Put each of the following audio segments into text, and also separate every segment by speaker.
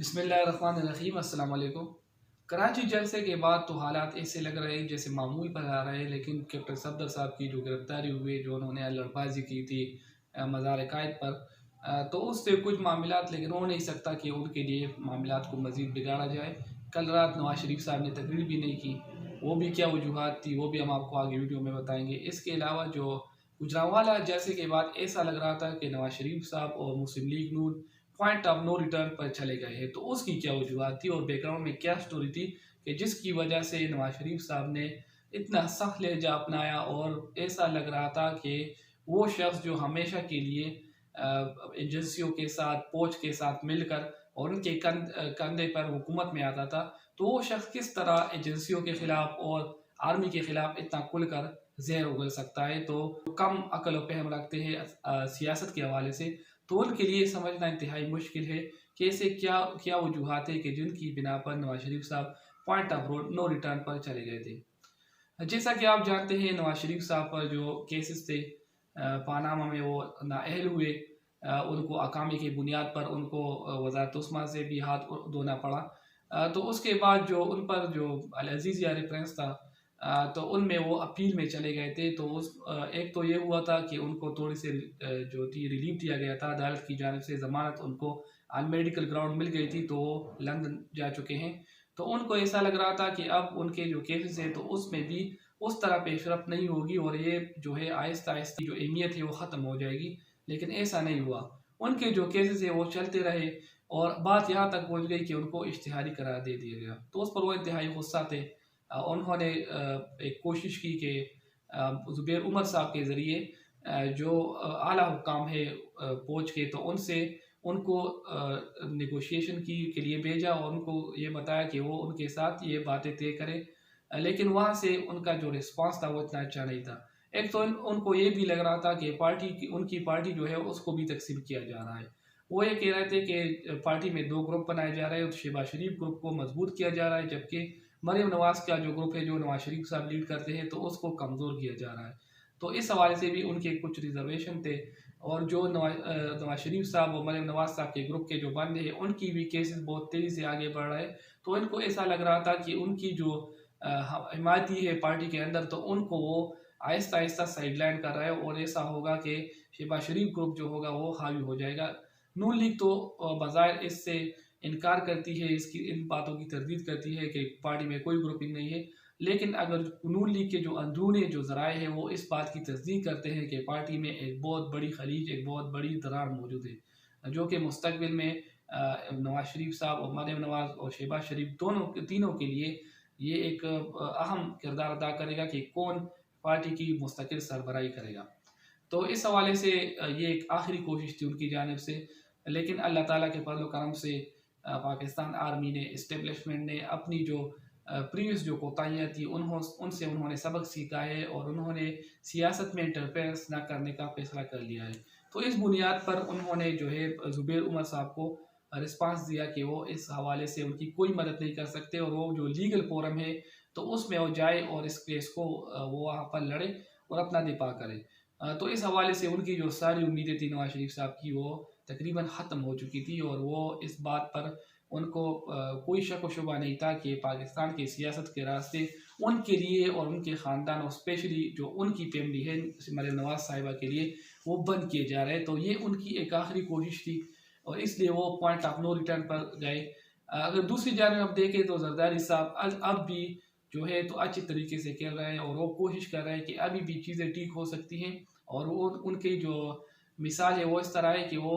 Speaker 1: बिस्मिल्लाहिर्रहमानिर्रहीम, अस्सलाम वालेकुम। कराची जलसे के बाद तो हालात ऐसे लग रहे हैं जैसे मामूल पर आ रहे हैं, लेकिन कैप्टन सफदर साहब की जो गिरफ्तारी हुई, जो उन्होंने अल्लड़बाजी की थी मज़ार कायद पर, तो उससे कुछ मामलात लेकिन हो नहीं सकता कि उनके लिए मामलात को मज़ीद बिगाड़ा जाए। कल रात नवाज शरीफ साहब ने तकरीर भी नहीं की, वो भी क्या वजूहात थी वो भी हम आपको आगे वीडियो में बताएंगे। इसके अलावा जो गुजरांवाला जलसे के बाद ऐसा लग रहा था कि नवाज शरीफ साहब और Muslim League Noon point of no return पर चले गए हैं, तो उसकी क्या वजूहत थी और बैकग्राउंड में क्या स्टोरी थी कि जिसकी वजह से नवाज शरीफ साहब ने इतना सख्त लहजा अपनाया और ऐसा लग रहा था कि वो शख्स जो हमेशा के लिए एजेंसियों के साथ पोच के साथ मिलकर और उनके कंधे पर हुकूमत में आता था, तो वो शख्स किस तरह एजेंसियों के खिलाफ और आर्मी के खिलाफ इतना खुलकर जहर उगल सकता है। तो कम अकल और फहम रखते हैं सियासत के हवाले से, तो उनके लिए समझना इंतहाई मुश्किल है कि ऐसे क्या क्या वजूहत है कि जिनकी बिना पर नवाज शरीफ साहब पॉइंट ऑफ नो रिटर्न पर चले गए थे। जैसा कि आप जानते हैं, नवाज शरीफ साहब पर जो केसेस थे पानामा में, वो नाअहल हुए, उनको अकामी की बुनियाद पर उनको वजारत उस्मा से भी हाथ धोना पड़ा। तो उसके बाद जो उन पर जो अल अजीज़ या रेफरेंस था, तो उनमें वो अपील में चले गए थे। तो उस एक तो ये हुआ था कि उनको थोड़ी सी जो थी रिलीफ दिया गया था अदालत की जानिब से, ज़मानत उनको ऑन मेडिकल ग्राउंड मिल गई थी, तो वो लंदन जा चुके हैं। तो उनको ऐसा लग रहा था कि अब उनके जो केसेस हैं तो उसमें भी उस तरह पेशरफ नहीं होगी और ये जो है आहिस्ता आहिस्ता जो अहमियत है वो ख़त्म हो जाएगी, लेकिन ऐसा नहीं हुआ। उनके जो केसेस है वो चलते रहे और बात यहाँ तक पहुँच गई कि उनको इश्तिहारी करार दे दिया गया। तो उस पर वो इंतहाई गुस्सा थे। उन्होंने एक कोशिश की कि ज़ुबैर उमर साहब के ज़रिए जो आला हुकाम है फौज के, तो उनसे उनको नेगोशिएशन की के लिए भेजा और उनको ये बताया कि वो उनके साथ ये बातें तय करें। लेकिन वहाँ से उनका जो रिस्पांस था वो इतना अच्छा नहीं था। एक तो उनको ये भी लग रहा था कि पार्टी की उनकी पार्टी जो है उसको भी तकसीम किया जा रहा है। वो ये कह रहे थे कि पार्टी में दो ग्रुप बनाए जा रहे हैं, तो शहबाज शरीफ ग्रुप को मजबूत किया जा रहा है, जबकि मरीम नवाज का जो ग्रुप है जो नवाज शरीफ साहब लीड करते हैं तो उसको कमज़ोर किया जा रहा है। तो इस हवाले से भी उनके कुछ रिजर्वेशन थे और जो नवाज शरीफ साहब और मरीम नवाज साहब के ग्रुप के जो बंदे हैं उनकी भी केसेस बहुत तेज़ी से आगे बढ़ रहे हैं। तो इनको ऐसा लग रहा था कि उनकी जो हिमायती है पार्टी के अंदर, तो उनको वो आहिस्ता आहिस्ता साइडलाइन कर रहा है और ऐसा होगा कि शहबाज शरीफ ग्रुप जो होगा वो हावी हो जाएगा। नून लीग तो बज़ाहिर इससे इनकार करती है, इसकी इन बातों की तरदीद करती है कि पार्टी में कोई ग्रुपिंग नहीं है। लेकिन अगर नून लीग के जो अंदरूनी जो ज़राए हैं वो इस बात की तस्दीक करते हैं कि पार्टी में एक बहुत बड़ी खलीज, एक बहुत बड़ी दरार मौजूद है, जो कि मुस्तकबिल में नवाज शरीफ साहब और मरीम नवाज और शहबाज शरीफ दोनों तीनों के लिए ये एक अहम किरदार अदा करेगा कि कौन पार्टी की मुस्तकिल सरबराही करेगा। तो इस हवाले से ये एक आखिरी कोशिश थी उनकी जानिब से, लेकिन अल्लाह ताला के फजल करम से पाकिस्तान आर्मी ने, इस्टेब्लिशमेंट ने अपनी जो प्रीवियस जो कोताहियाँ थी उनसे उन्होंने सबक सीखा है और उन्होंने सियासत में इंटरफेरेंस न करने का फैसला कर लिया है। तो इस बुनियाद पर उन्होंने जो है ज़ुबैर उमर साहब को रिस्पांस दिया कि वो इस हवाले से उनकी कोई मदद नहीं कर सकते और वो जो लीगल फोरम है तो उसमें वो जाए और इस केस को वो वहाँ पर लड़े और अपना दिफा करे। तो इस हवाले से उनकी जो सारी उम्मीदें थी नवाज शरीफ साहब की वो तकरीबन ख़त्म हो चुकी थी और वो इस बात पर उनको कोई शक व शुबा नहीं था कि पाकिस्तान की सियासत के रास्ते उनके लिए और उनके ख़ानदान और स्पेशली जो उनकी फैमिली है मरीम नवाज साहिबा के लिए वो बंद किए जा रहे हैं। तो ये उनकी एक आखिरी कोशिश थी और इसलिए वो पॉइंट ऑफ नो रिटर्न पर गए। अगर दूसरी जानब आप देखें तो जरदारी साहब अब भी जो है तो अच्छी तरीके से खेल रहे हैं और वो कोशिश कर रहे हैं कि अभी भी चीज़ें ठीक हो सकती हैं। और वो उनकी जो मिसाल है वो इस तरह है कि वो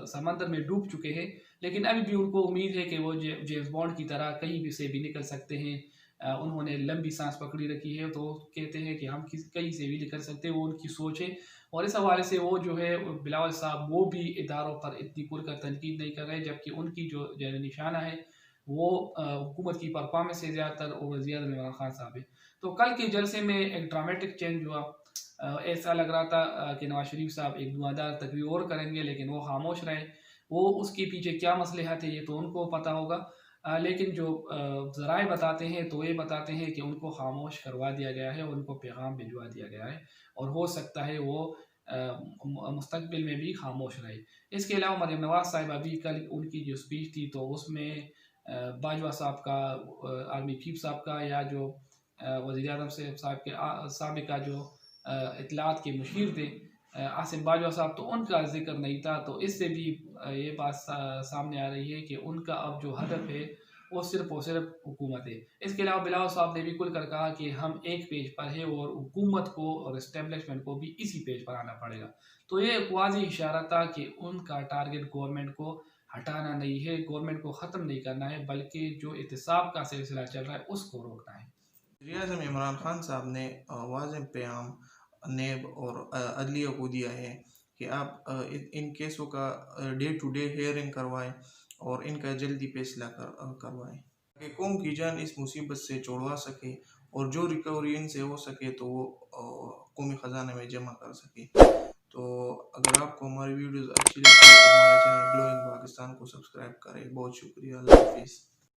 Speaker 1: समंदर में डूब चुके हैं, लेकिन अभी भी उनको उम्मीद है कि वो जेम्स बॉन्ड की तरह कहीं भी से भी निकल सकते हैं। उन्होंने लंबी सांस पकड़ी रखी है, तो कहते हैं कि हम कहीं से भी निकल सकते हैं, वो उनकी सोच है। और इस हवाले से वो जो है बिलावल साहब वो भी इदारों पर इतनी खुलकर तनकीद नहीं कर रहे, जबकि उनकी जो निशाना है वो हुकूमत की परफॉर्मेंस से ज़्यादातर और वज़ीर इमरान खान साहब है। तो कल के जलसे में एक ड्रामेटिक चेंज हुआ। ऐसा लग रहा था कि नवाज शरीफ साहब एक धुआंधार तकरीर और करेंगे, लेकिन वो खामोश रहे। वो उसके पीछे क्या मसलहत है ये तो उनको पता होगा। लेकिन जो ज़राए बताते हैं तो ये बताते हैं कि उनको खामोश करवा दिया गया है, उनको पैगाम भिजवा दिया गया है और हो सकता है वो मुस्तकबिल में भी खामोश रहे। इसके अलावा मरीम नवाज साहिबा भी कल उनकी जो स्पीच थी तो उसमें बाजवा साहब का, आर्मी चीफ साहब का, या जो वज़ीर आज़म साहब के साबिका जो इत्तलात के मुशीर थे आसिम बाजवा साहब, तो उनका जिक्र नहीं था। तो इससे भी ये बात सामने आ रही है कि उनका अब जो हदफ है वो सिर्फ और सिर्फ हुकूमत है। इसके अलावा बिलावल साहब ने भी खुल कर कहा कि हम एक पेज पर है और हुकूमत को और इस्टेब्लिशमेंट को भी इसी पेज पर आना पड़ेगा। तो ये एक वाज़ेह इशारा था कि उनका टारगेट गवर्नमेंट को हटाना नहीं है, गवर्नमेंट को ख़त्म नहीं करना है, बल्कि जो एहतसाब का सिलसिला चल रहा है उसको रोकना है।
Speaker 2: वज़ीर-ए-आज़म इमरान खान साहब ने वाज़ेह पैगाम नेब और अदलिया को दिया है कि आप इन केसों का डे टू डे हेयरिंग करवाएं और इनका जल्दी फैसला करवाएं कि कौम की जान इस मुसीबत से छुड़वा सके और जो रिकवरी इनसे हो सके तो वो कौमी ख़जाने में जमा कर सके। तो अगर आपको हमारी वीडियोज़ अच्छी लगती है तो हमारे चैनल ग्लोइंग पाकिस्तान को सब्सक्राइब करें। बहुत शुक्रिया। अल्लाह हाफ़िज़।